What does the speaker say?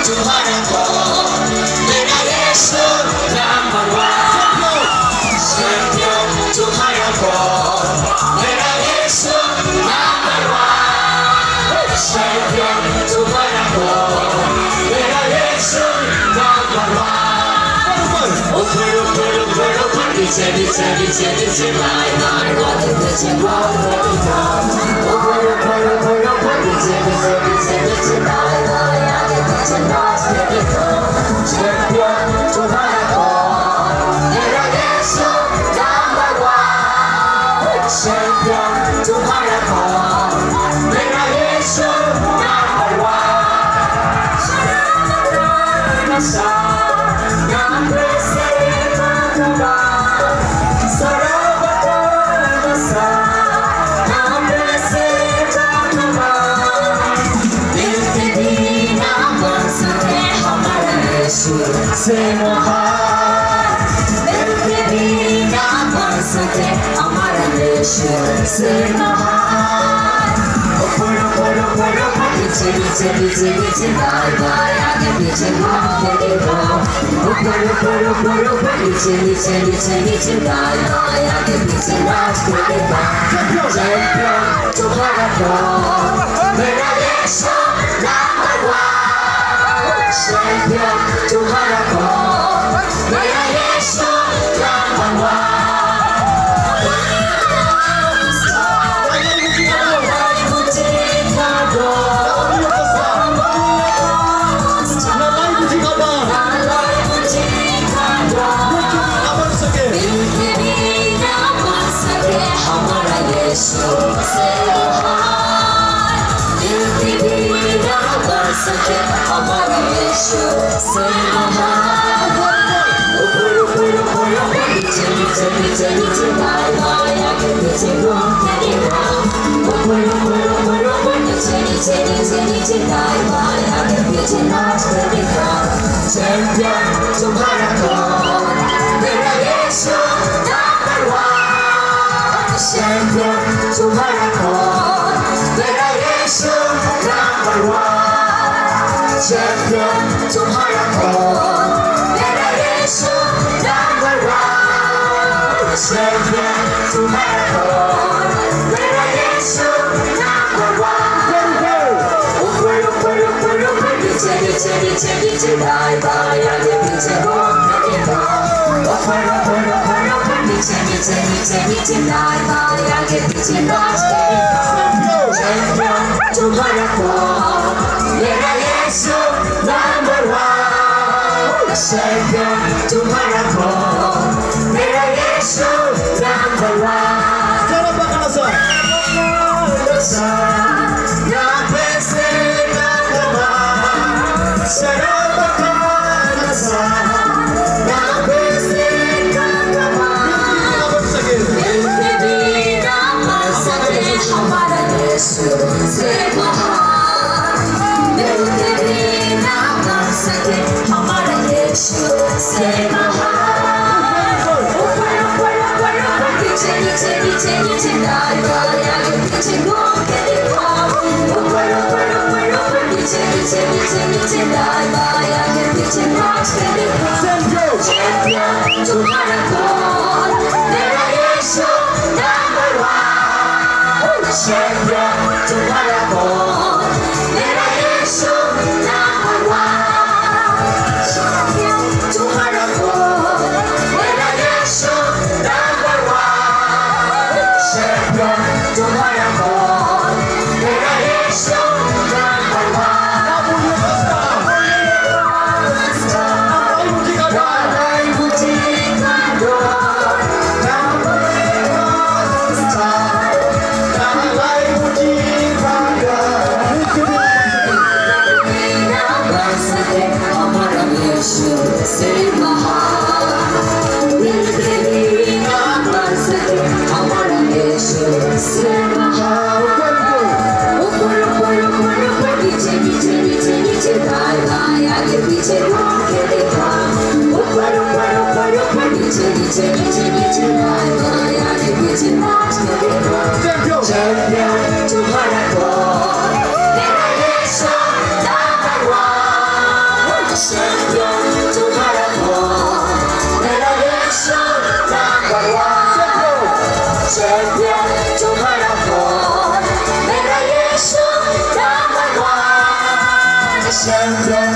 तुम्हारा कौन, मेरा यीशु नंबर वन। चैंपियन तुम्हारा कौन, मेरा यीशु नंबर वन। चैंपियन तुम्हारा कौन, मेरा यीशु नंबर वन। ऊपर ऊपर ऊपर ऊपर नीचे नीचे नीचे नीचे लाए लाए आगे पीछे ऊपर ऊपर ऊपर ऊपर नीचे नीचे नीचे नीचे लाए लाए आगे पीछे नाचते दिखो। चैंपियन तुम्हारा कौन, मेरा यीशु नंबर वन। चैंपियन तुम्हारा कौन, मेरा यीशु नंबर वन। से महान दिल के भी ना बन सके हमारा यीशु से महान। ऊपर ऊपर ऊपर ऊपर नीचे नीचे नीचे नीचे दाएं बाएं आगे पीछे घूमते देखो। ऊपर ऊपर ऊपर ऊपर नीचे नीचे नीचे नीचे दाएं बाएं आगे पीछे नाचते देखो। चैंपियन तुम्हारा कौन, मेरा यीशु नंबर वन। चैंपियन तुम्हारा कौन, मेरा यीशु नंबर वन। हमारा यीशु से महान दिल की भी ना बन सके हमारा यीशु से महान। ऊपर ऊपर ऊपर ऊपर नीचे नीचे नीचे नीचे दाएं बाएं आगे पीछे घूमते देखो। ऊपर ऊपर ऊपर ऊपर नीचे नीचे नीचे नीचे दाएं बाएं आगे पीछे नाचते देखो। चैंपियन तुम्हारा कौन, मेरा यीशु नंबर वन। चैंपियन तुम्हारा कौन, मेरा यीशु नंबर वन। चैंपियन तुम्हारा कौन, मेरा यीशु नंबर वन। चैंपियन तुम्हारा कौन, मेरा यीशु नंबर वन। ऊपर ऊपर ऊपर ऊपर नीचे नीचे नीचे नीचे दाएं बाएं आगे पीछे घूमते देखो। ऊपर ऊपर ऊपर ऊपर नीचे नीचे नीचे नीचे दाएं बाएं आगे पीछे नाचते देखो। चैंपियन तुम्हारा कौन, मेरा यीशु नंबर वन। चैंपियन तुम्हारा कौन, मेरा यीशु नंबर वन। हमारा यीशु से महान दिल के भी ना बन सके हमारा यीशु से महान। ऊपर ऊपर ऊपर ऊपर नीचे नीचे नीचे नीचे दाएं बाएं आगे पीछे घूमते देखो। ऊपर ऊपर ऊपर ऊपर नीचे नीचे नीचे नीचे दाएं बाएं आगे पीछे नाचते देखो। चैंपियन तुम्हारा कौन, मेरा यीशु नंबर वन। चैंपियन तुम्हारा कौन, मेरा यीशु नंबर वन। चैंपियन तुम्हारा कौन, मेरा यीशु नंबर वन। चैंपियन तुम्हारा कौन, मेरा यीशु नंबर वन। से महान दिल के भी ना बन सके हमारा यीशु से महान। ऊपर ऊपर ऊपर ऊपर नीचे नीचे नीचे नीचे दाएं बाएं आगे पीछे घूमते देखो। ऊपर ऊपर ऊपर ऊपर नीचे नीचे नीचे नीचे दाएं बाएं आगे पीछे नाचते देखो। चैंपियन तुम्हारा कौन, मेरा यीशु नंबर वन। Send